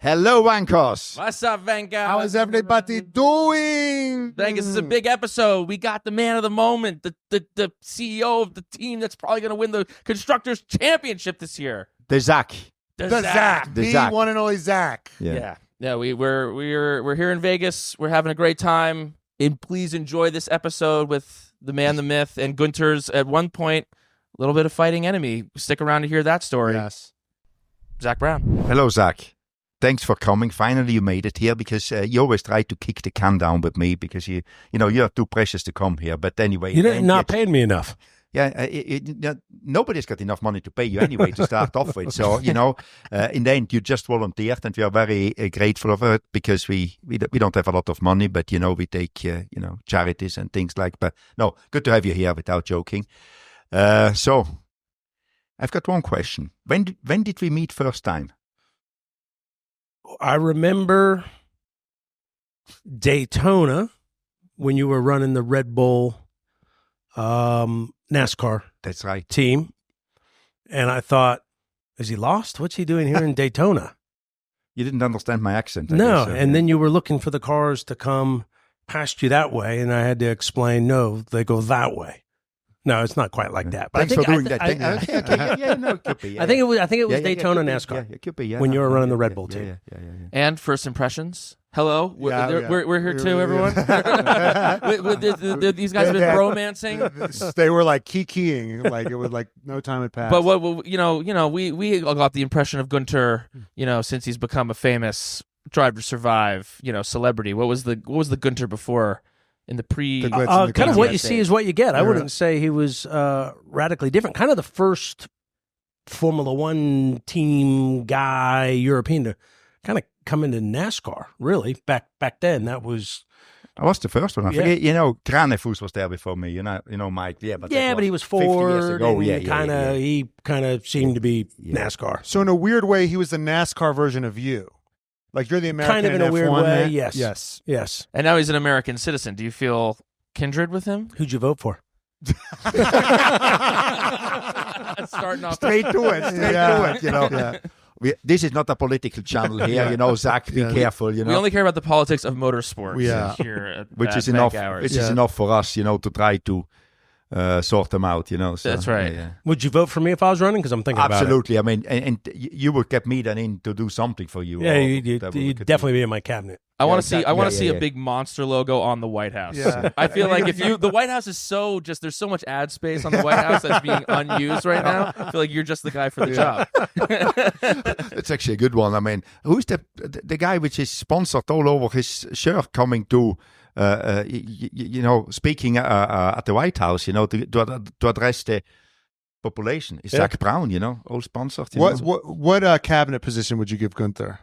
Hello, Wankos. What's up, Venga? How is everybody doing? Venga, this is a big episode. We got the man of the moment, the CEO of the team that's probably going to win the Constructors Championship this year. The Zach. The Zach. The Zach. one and only Zach. Yeah. We're here in Vegas. We're having a great time. And please enjoy this episode with the man, the myth, and Guenther's at one point a little bit of fighting enemy. Stick around to hear that story. Yes. Zach Brown. Hello, Zach. Thanks for coming. Finally, you made it here because you always try to kick the can down with me because you're too precious to come here. But anyway, you're not paying me enough. Yeah, nobody's got enough money to pay you anyway to start off with. So, in the end, you just volunteered, and we are very grateful for it because we don't have a lot of money, but, we take, charities and things like that. No, good to have you here without joking. So, I've got one question. When did we meet first time? I remember Daytona when you were running the Red Bull NASCAR That's right. team. And I thought, is he lost? What's he doing here in Daytona? You didn't understand my accent. I No. guess, And then you were looking for the cars to come past you that way. And I had to explain, no, they go that way. No, it's not quite like that. But Thanks I think, for doing that. It could be. I think it was Yeah, Daytona it could be. NASCAR. Yeah, it could be. Yeah, when you were running the yeah, Red Bull yeah, team. Yeah. And first impressions. Hello. Yeah. We're here too, everyone. These guys have been romancing. They were like keying, like it was like no time had passed. But what we all got the impression of Guenther, since he's become a famous Drive to Survive, celebrity. What was the Guenther before in the pre? The kind of what you days? see is what you get. I Yeah. wouldn't say he was radically different. Kind of the first Formula One team guy, European, to kind of come into NASCAR. Really, back then, that was. I was the first one. I Yeah. forget. Kranefus was there before me. Mike. Yeah, but But he was 50 years Ford. ago. And Yeah, he kind of seemed to be NASCAR. So in a weird way, he was the NASCAR version of you. Like you're the American Kind of in a F1 weird way, man. yes. Yes. And now he's an American citizen. Do you feel kindred with him? Who'd you vote for? Starting off Straight to it. Yeah. This is not a political channel here. Zach. Be careful. We only care about the politics of motorsports Yeah. here at which is Bank enough. Hours. Which is enough for us. To try to sort them out. So, That's right. Yeah. Would you vote for me if I was running? Because I'm thinking Absolutely. I mean, and you would get me then in to do something for you. about it. Yeah, or you'd could definitely be in my cabinet. I want to exactly. see. I want to Yeah, see yeah, a big monster logo on the White House. Yeah. I feel like the White House is there's so much ad space on the White House that's being unused right now. I feel like you're just the guy for the job. It's actually a good one. I mean, who's the guy which is sponsored all over his shirt coming to, speaking at the White House, to address the population? It's Zach Brown, all sponsored. What cabinet position would you give Guenther?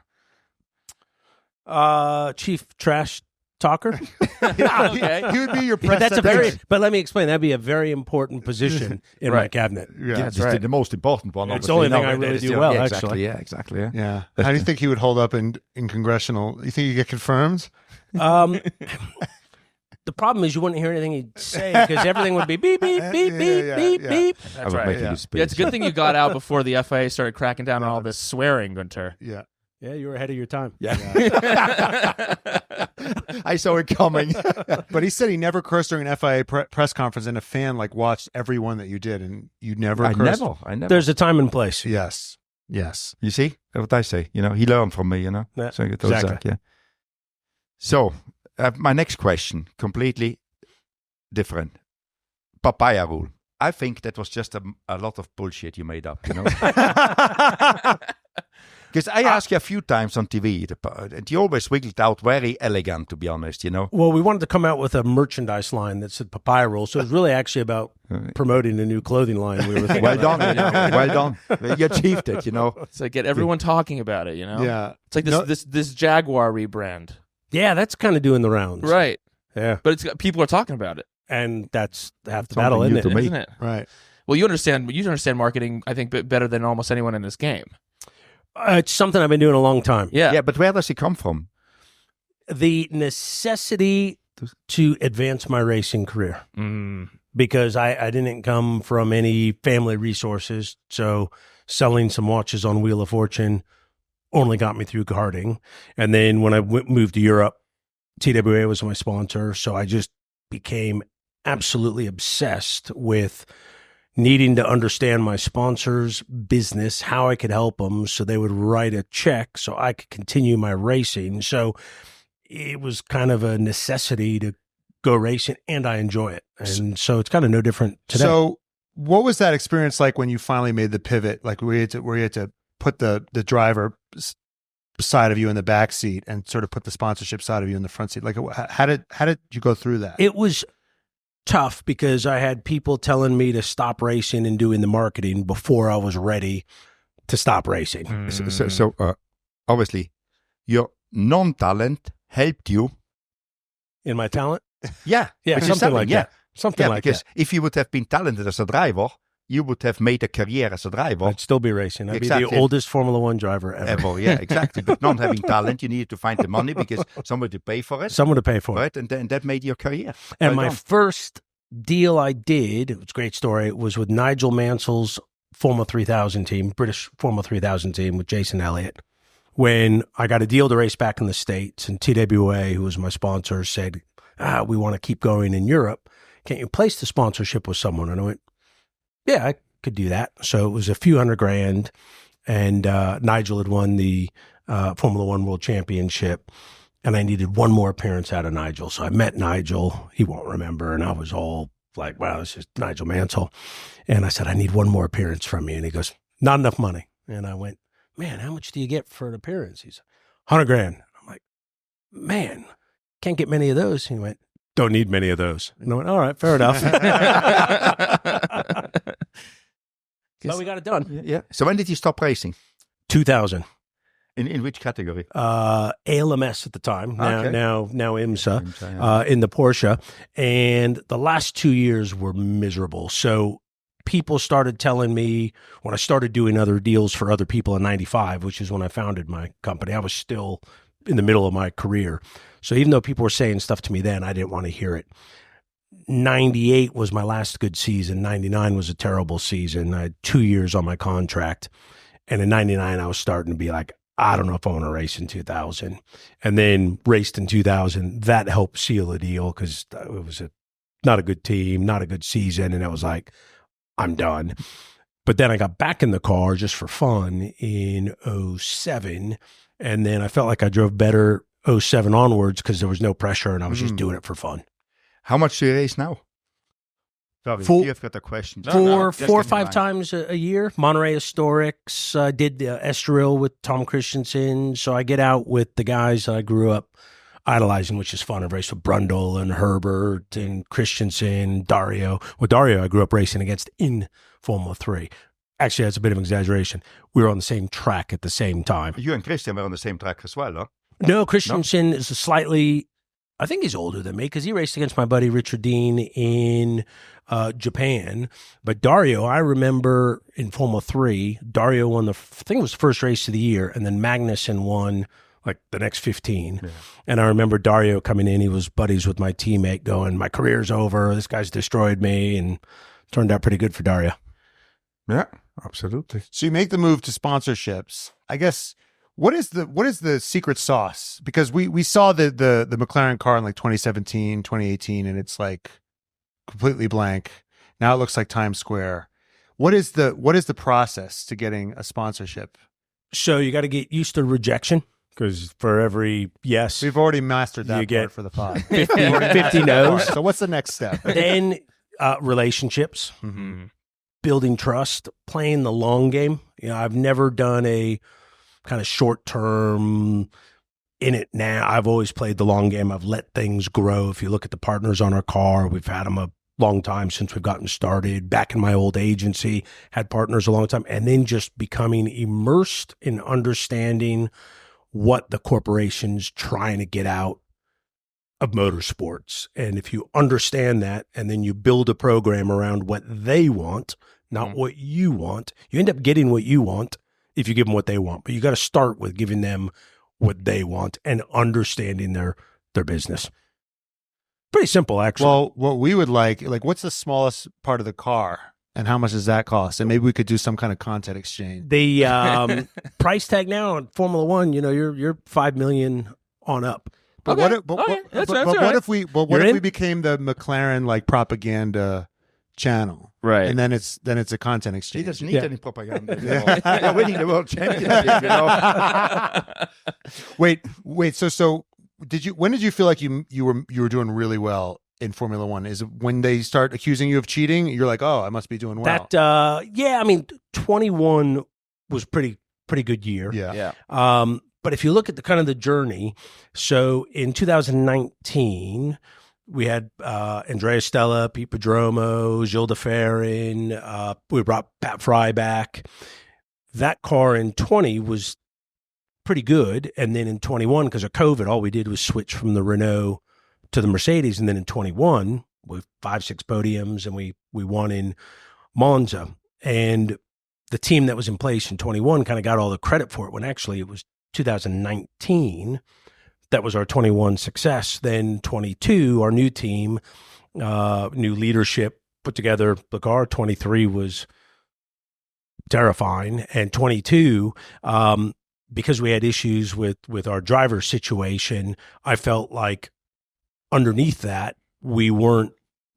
Chief trash talker. Okay. He would be your But press that's secretary. but let me explain. That'd be a very important position in my Right. cabinet. Yeah. That's right. the most important one. It's the obviously. only thing I No, really it's do the- well, yeah, actually. Exactly. Yeah. Yeah. How do you think he would hold up in congressional? You think you get confirmed? The problem is you wouldn't hear anything he'd say because everything would be beep, beep, beep, beep, beep, beep. I That's was right. making Yeah. you speak. Yeah, it's a good thing you got out before the FIA started cracking down on all this swearing, Guenther. Yeah. Yeah, you were ahead of your time. Yeah. I saw it coming. But he said he never cursed during an FIA press conference, and a fan watched every one that you did, and you never I cursed. never. There's a time and place. Yes. You see what I say? He learned from me. Yeah, So it was exactly. Zach, yeah. So my next question, completely different. Papaya rule. I think that was just a lot of bullshit you made up. Because I asked you a few times on TV, and you always wiggled out very elegant, to be honest. Well, we wanted to come out with a merchandise line that said Papaya Roll, so it was really actually about promoting a new clothing line. We were thinking Well about. done, well done. You achieved it. It's like get everyone talking about it. Yeah. It's like this Jaguar rebrand, Yeah, that's kind of doing the rounds. right? Yeah, But people are talking about it, and that's half the Something battle, new isn't to it? me. isn't it? Right. Well, you understand marketing, I think, better than almost anyone in this game. It's something I've been doing a long time. Yeah. Yeah, but where does it come from? The necessity to advance my racing career. Because I didn't come from any family resources. So selling some watches on Wheel of Fortune only got me through karting. And then when I moved to Europe, TWA was my sponsor. So I just became absolutely obsessed with needing to understand my sponsor's business, how I could help them so they would write a check so I could continue my racing. So it was kind of a necessity to go racing, and I enjoy it. And so it's kind of no different today. So what was that experience like when you finally made the pivot? Like where you had to put the driver side of you in the back seat and sort of put the sponsorship side of you in the front seat. Like how did you go through that? It was tough because I had people telling me to stop racing and doing the marketing before I was ready to stop racing. So obviously, your non-talent helped you. In my talent? Yeah. Yeah, something like that. Something like because that. if you would have been talented as a driver, you would have made a career as a driver. I'd still be racing. I'd be Exactly. the oldest Formula One driver ever. Yeah, exactly. But not having talent, you needed to find the money because somebody to pay for it. Someone to pay for it. Right, and then that made your career. And Well my done. first deal I did, it was a great story, it was with Nigel Mansell's Formula 3000 team, British Formula 3000 team with Jason Elliott. When I got a deal to race back in the States, and TWA, who was my sponsor, said, we want to keep going in Europe. Can't you place the sponsorship with someone? And I went, yeah, I could do that. So it was a few $100,000, and Nigel had won the Formula One World Championship, and I needed one more appearance out of Nigel. So I met Nigel. He won't remember, and I was all like, wow, this is Nigel Mansell. And I said, I need one more appearance from you. And he goes, not enough money. And I went, man, how much do you get for an appearance? He's $100,000. I'm like, man, can't get many of those. He went, don't need many of those. And I went, all right, fair enough. But we got it done. Yeah. So when did you stop racing? 2000. In which category? ALMS at the time. Now, Okay. now IMSA. IMSA, yeah. In the Porsche. And the last 2 years were miserable. So people started telling me when I started doing other deals for other people in 95, which is when I founded my company, I was still in the middle of my career. So even though people were saying stuff to me then, I didn't want to hear it. 98 was my last good season. 99 was a terrible season. I had 2 years on my contract. And in 99, I was starting to be like, I don't know if I want to race in 2000. And then raced in 2000. That helped seal the deal because it was not a good team, not a good season. And I was like, I'm done. But then I got back in the car just for fun in 07. And then I felt like I drove better 07 onwards because there was no pressure and I was just doing it for fun. How much do you race now? Sorry, Full- you've got a question. Four just or in five mind. times a year. Monterey Historics, did the Estoril with Tom Christensen. So I get out with the guys that I grew up idolizing, which is fun. I've raced with Brundle and Herbert and Christensen, Dario. With Dario, I grew up racing against in Formula 3. Actually, that's a bit of an exaggeration. We were on the same track at the same time. You and Christian were on the same track as well, huh? No, Christensen is I think he's older than me because he raced against my buddy Richard Dean in Japan. But Dario, I remember in Formula 3, Dario won I think it was the first race of the year, and then Magnussen won like the next 15. Yeah. And I remember Dario coming in, he was buddies with my teammate going, my career's over, this guy's destroyed me, and turned out pretty good for Dario. Yeah, absolutely. So you make the move to sponsorships. I guess what is the secret sauce? Because we saw the McLaren car in like 2017, 2018, and it's like completely blank. Now it looks like Times Square. What is the process to getting a sponsorship? So you got to get used to rejection because for every yes, we've already mastered that you get for the pod. 50 no's. So what's the next step? Then relationships. Mm-hmm. Building trust, playing the long game. You know, I've never done a kind of short term in it now. I've always played the long game. I've let things grow. If you look at the partners on our car, we've had them a long time since we've gotten started. Back in my old agency, had partners a long time. And then just becoming immersed in understanding what the corporation's trying to get out of motorsports. And if you understand that, and then you build a program around what they want, not what you want, you end up getting what you want if you give them what they want. But you got to start with giving them what they want and understanding their business. Pretty simple, actually. Well, what we would like, what's the smallest part of the car And how much does that cost? And maybe we could do some kind of content exchange. The price tag now on Formula One, you're $5 million on up. But Okay. what if we became the McLaren like propaganda channel, Right. And then it's a content He exchange. doesn't need any propaganda. They're winning the world championship, Wait. So when did you feel like you were doing really well in Formula One? Is it when they start accusing you of cheating? You're like, oh, I must be doing well. That 21 was pretty good year. Yeah. But if you look at the journey, so in 2019, we had Andrea Stella, Pete Padromo, Gilles de Ferrin. We brought Pat Fry back. That car in 20 was pretty good. And then in 21, because of COVID, all we did was switch from the Renault to the Mercedes. And then in 21, with 5-6 podiums, and we won in Monza. And the team that was in place in 21 kind of got all the credit for it, when actually it was 2019 that was our 21 success. Then 22, our new team, new leadership, put together the car. 23 was terrifying, and 22, because we had issues with our driver situation, I felt like underneath that we weren't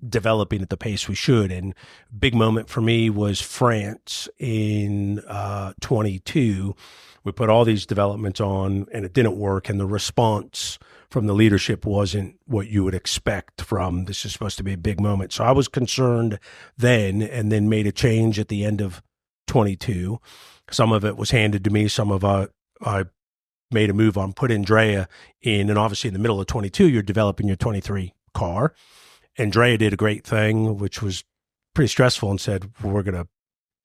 developing at the pace we should. And big moment for me was France in 22. We put all these developments on, and it didn't work. And the response from the leadership wasn't what you would expect from, this is supposed to be a big moment. So I was concerned then, and then made a change at the end of 22. Some of it was handed to me. Some of I made a move on, put Andrea in. And obviously in the middle of 22, you're developing your 23 car. Andrea did a great thing, which was pretty stressful, and said, we're going to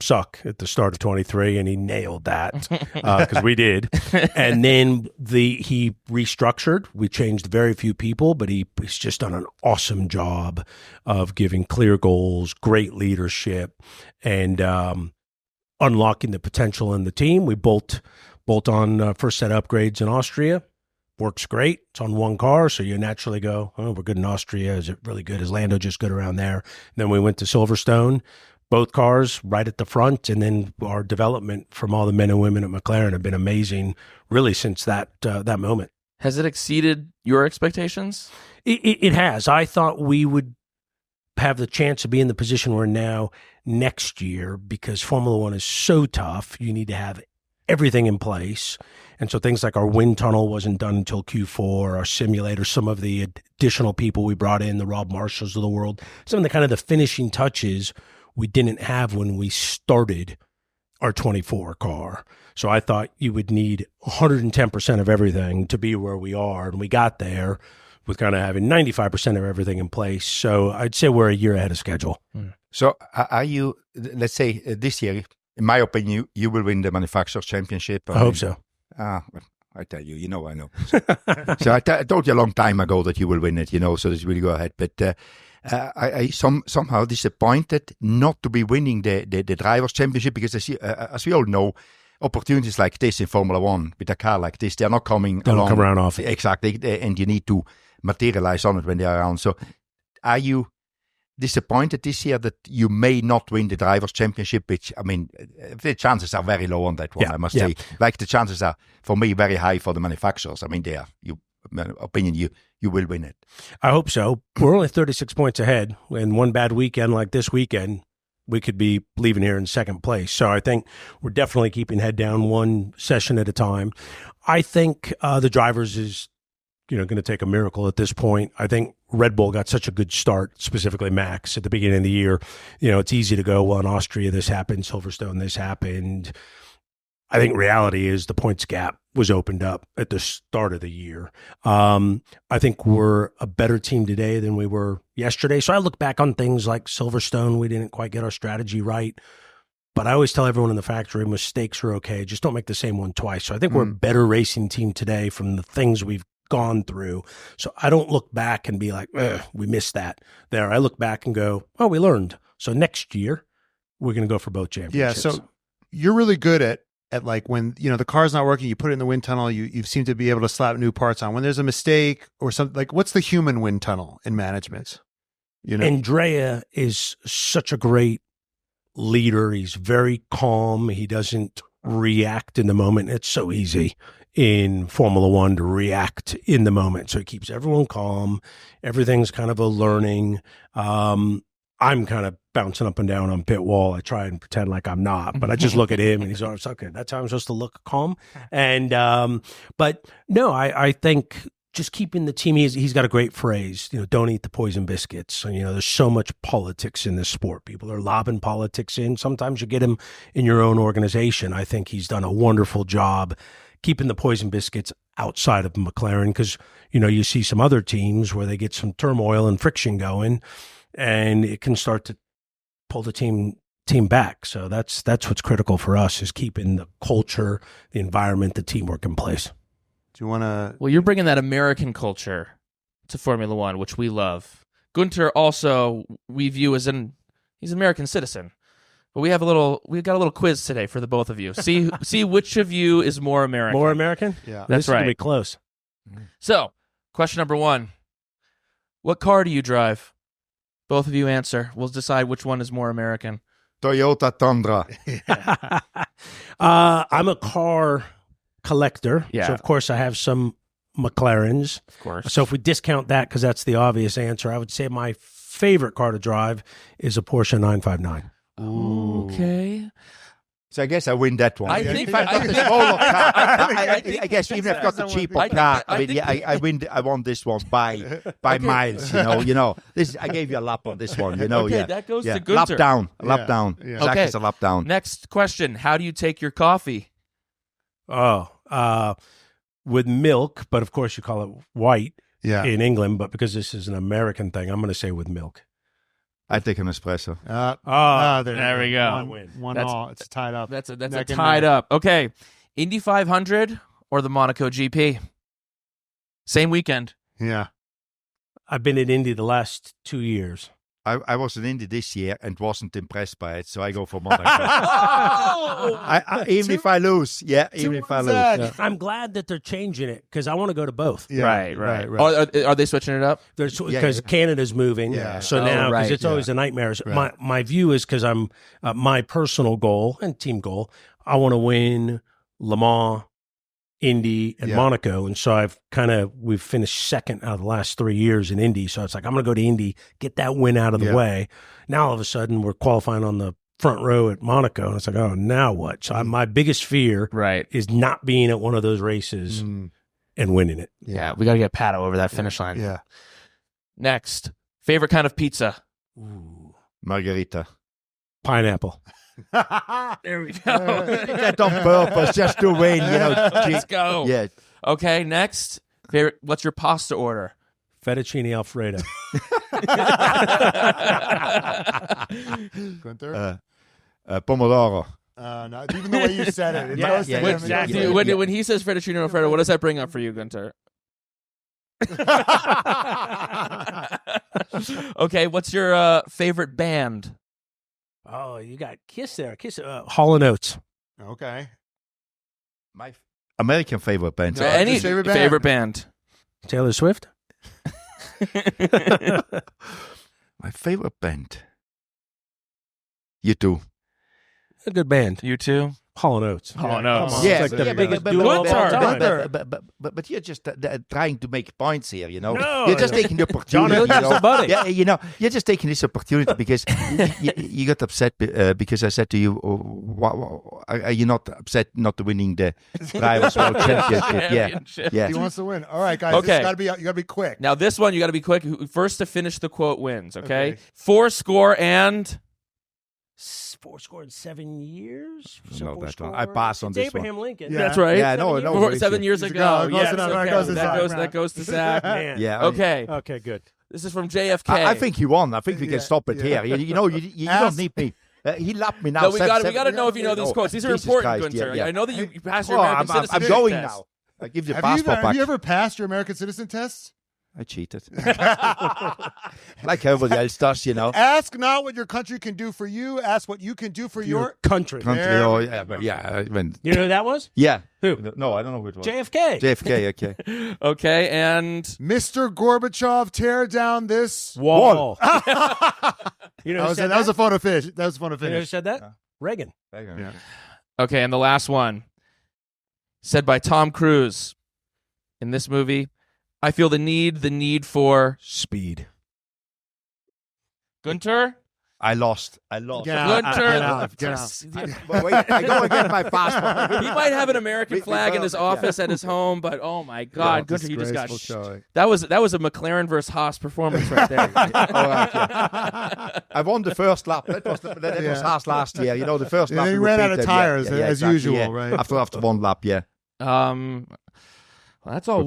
suck at the start of 23, and he nailed that, because we did. And then he restructured. We changed very few people, but he's just done an awesome job of giving clear goals, great leadership, and unlocking the potential in the team. We bolt on first set of upgrades in Austria. Works great. It's on one car, so you naturally go, oh, we're good in Austria. Is it really good? Is Lando just good around there? And then we went to Silverstone. Both cars right at the front, and then our development from all the men and women at McLaren have been amazing, really, since that moment. Has it exceeded your expectations? It has. I thought we would have the chance to be in the position we're in now next year, because Formula One is so tough. You need to have everything in place. And so things like our wind tunnel wasn't done until Q4, our simulator, some of the additional people we brought in, the Rob Marshalls of the world, some of the kind of the finishing touches we didn't have when we started our 24 car. So I thought you would need 110% of everything to be where we are. And we got there with kind of having 95% of everything in place. So I'd say we're a year ahead of schedule. So are you, let's say this year, in my opinion, you will win the Manufacturers' Championship. I hope so. Well, I tell you, I know. So I told you a long time ago that you will win it, so this will go ahead. But I somehow disappointed not to be winning the Drivers' Championship, because as we all know, opportunities like this in Formula One with a car like this, they're not coming They don't along. come around often. Exactly, and you need to materialize on it when they're around. So are you disappointed this year that you may not win the Drivers' Championship, which, I mean, the chances are very low on that one, I must say. Like, the chances are, for me, very high for the manufacturers. I mean, in my opinion, you will win it. I hope so. We're only 36 points ahead, and one bad weekend like this weekend, we could be leaving here in second place. So I think we're definitely keeping head down one session at a time. I think the drivers is going to take a miracle at this point. I think Red Bull got such a good start, specifically Max, at the beginning of the year. It's easy to go, well, in Austria this happened, Silverstone this happened. I think reality is the points gap was opened up at the start of the year. I think we're a better team today than we were yesterday. So I look back on things like Silverstone. We didn't quite get our strategy right. But I always tell everyone in the factory, mistakes are okay. Just don't make the same one twice. So I think we're a better racing team today from the things we've gone through. So I don't look back and be like, we missed that there. I look back and go, oh, we learned. So next year, we're going to go for both championships. Yeah, so you're really good at like when, the car's not working, you put it in the wind tunnel, you seem to be able to slap new parts on. When there's a mistake or something, like what's the human wind tunnel in management? Andrea is such a great leader. He's very calm. He doesn't react in the moment. It's so easy in Formula One to react in the moment. So he keeps everyone calm. Everything's kind of a learning. I'm kind of bouncing up and down on pit wall. I try and pretend like I'm not, but I just look at him and he's always okay. That's how I'm supposed to look calm. And, but no, I think just keeping the team, he's got a great phrase, don't eat the poison biscuits. So, there's so much politics in this sport. People are lobbing politics in. Sometimes you get them in your own organization. I think he's done a wonderful job keeping the poison biscuits outside of McLaren because, you see some other teams where they get some turmoil and friction going and it can start to pull the team back. So that's what's critical for us is keeping the culture, the environment, the teamwork in place. Do you want to? Well, you're bringing that American culture to Formula One, which we love. Guenther also we view as he's an American citizen. But we got a little quiz today for the both of you. See which of you is more American. More American? Yeah, that's this is right. gonna be close. So, question number 1: what car do you drive? Both of you answer. We'll decide which one is more American. Toyota Tundra. I'm a car collector. Yeah. So, of course, I have some McLarens. Of course. So if we discount that, because that's the obvious answer, I would say my favorite car to drive is a Porsche 959. Okay. So I guess I win that one. I think if I've got the smaller car, I guess even if I've got the cheaper I think- car, I think- I win. I won this one by miles. This I gave you a lap on this one. Okay, that goes to lap Guenther. down, Yeah. lap down. Yeah. Zach Okay. is a lap down. Next question: how do you take your coffee? With milk, but of course you call it white Yeah. in England, but because this is an American thing, I'm going to say with milk. I take an espresso. There we go. One That's- all. It's tied up. That's a Neck and tied neck. up. Okay, Indy 500 or the Monaco GP? Same weekend. Yeah. I've been at Indy the last 2 years. I was in Indy this year and wasn't impressed by it, so I go for Monaco. Even if I lose, even if I lose. Yeah. I'm glad that they're changing it because I want to go to both. Yeah. Right. Are they switching it up? Because Canada's moving, Yeah. so Oh, now right. because it's always a nightmare. So Right. my view is because I'm my personal goal and team goal, I want to win Le Mans, Indy, and Yeah. Monaco, and so we've finished second out of the last 3 years in Indy. So it's like I'm going to go to Indy, get that win out of the Yeah. way. Now all of a sudden we're qualifying on the front row at Monaco, and it's like, oh, now what? So my biggest fear Right. is not being at one of those races Mm. and winning it. Yeah, we got to get Pato over that finish line. Yeah. Next, favorite kind of pizza? Margarita. Pineapple. There we go. That on purpose, just to win. Let's go. Yeah. Okay, next, favorite. What's your pasta order? Fettuccine Alfredo. Guenther? Pomodoro. No, even the way you said it. It does yeah, say yeah, it. exactly. When he says fettuccine alfredo, what does that bring up for you, Guenther? Okay, what's your favorite band? Oh, you got Kiss there. Kiss. Hall & Oates. Okay. My American favorite band. No, Any just favorite band. Taylor Swift. My favorite band. You too. A good band. You too? Hall & Oates. Oh, no. Come on. Yeah, It's like the biggest but- duo but- of all but- time. but you're just trying to make points here, No. You're just taking the John opportunity. Hill's a buddy. Yeah, you're just taking this opportunity because you got upset because I said to you, are you not upset not winning the Drivers' World Championship? Yeah. He wants to win. All right, guys. Okay. You gotta be quick. Now, this one, you got to be quick. First to finish the quote wins, okay? Okay. 4 score and... 7 years. No, that one. I pass on It's this one. Abraham Lincoln. Yeah. That's right. Yeah, no, 7 years Years ago. ago. It goes Yes, to that- okay. it goes to Zach. That goes to Zach. Man. Yeah. Okay. Okay, good. This is from JFK. I think he won. I think we can Yeah, stop it yeah. here. You don't need me. He lapped me now. No, we got seven- to know if you know these Oh, quotes. These are Jesus important, Christ, Guenther. yeah. I know that you passed your Oh, American I'm citizenship going test. now. I give you the Have passport you back. ever passed your American citizen test? I cheated. Like everybody else does, you know. Ask not what your country can do for you. Ask what you can do for your country. Oh, yeah, but yeah. You know who that was? Yeah. Who? No, I don't know who it was. JFK. JFK, okay. Okay, and Mr. Gorbachev, tear down this Wall. You know, that was a photo finish. That was a photo You know who finish. said that? Reagan. Yeah. okay, and the last one, said by Tom Cruise in this movie. I feel the need for Speed. Guenther. I lost. Guenther. Get out. But wait, I go and get my passport. He might have an American flag in his office at his home, but oh my God, Guenther, you just got that was a McLaren versus Haas performance right there. I won the first lap. That was Haas last year. You know, the first And lap. then he we ran out of beat them. tires, Yeah, as exactly, usual, yeah. right? After one lap, yeah. Well, that's all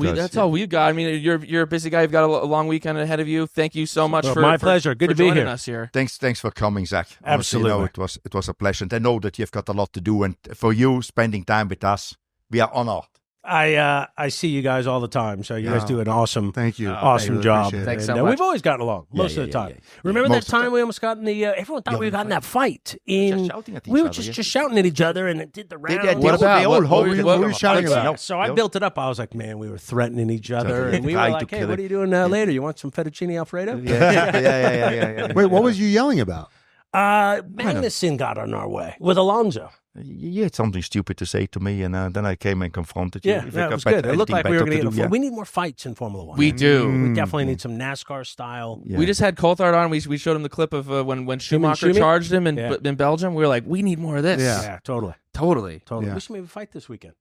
we've got. I mean, you're a busy guy. You've got a long weekend ahead of you. Thank you so much for my pleasure. Good for to be joining here. us here. Thanks for coming, Zach. Honestly, Absolutely. you know, it was a pleasure. And I know that you've got a lot to do, and for you spending time with us, we are honored. I see you guys all the time, so you guys do an awesome, Thank you. awesome I really job. appreciate it. Thanks And, so much. We've always gotten along most of the time. Remember Most that of time we almost got in the? Everyone thought we were in that fight. Just shouting at each We were other, just yeah. shouting at each other, and it did the round. What about- what were you shouting about? So I built it up. I was like, man, we were threatening each other, and we were Trying like, to hey, kill what it. are you doing later? You want some fettuccine Alfredo? Yeah. Wait, what was you yelling about? Magnussen got on our way with Alonso. You had something stupid to say to me, and then I came and confronted you. Yeah, If I that got was good. It looked anything like we were better going to do, get. yeah. We need more fights in Formula One. We do. We definitely need some NASCAR style. Yeah. We just had Coulthard on. We showed him the clip of when Schumacher Schumi? charged him in Yeah. in Belgium. We were like, we need more of this. Yeah. Yeah, totally. Totally. Yeah. We should maybe fight this weekend.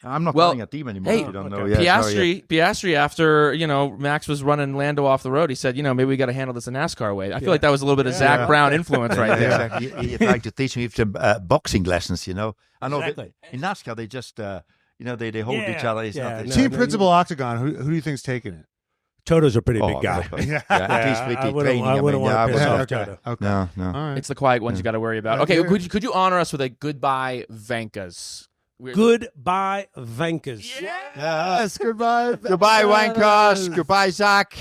I'm not Well, running a team anymore. hey, if you don't know. okay. Yeah, sorry, Piastri, after Max was running Lando off the road, he said, maybe we got to handle this the NASCAR way. I feel like that was a little bit of Zach Brown influence right there. Exactly. You'd like to teach me some boxing lessons, I know Exactly. in NASCAR they just they hold Yeah, each other. It's yeah, not, no, Team Principal Octagon. Who do you think's taking it? Toto's a pretty Oh, big guy. yeah, at least with the training. I wouldn't want to piss off Okay. Toto. Okay. No. All right. It's the quiet ones you got to worry about. Okay, could you honor us with a goodbye, Vankas? Goodbye, Vankas. Yes. Goodbye. Goodbye, Wankers. Goodbye, Zach.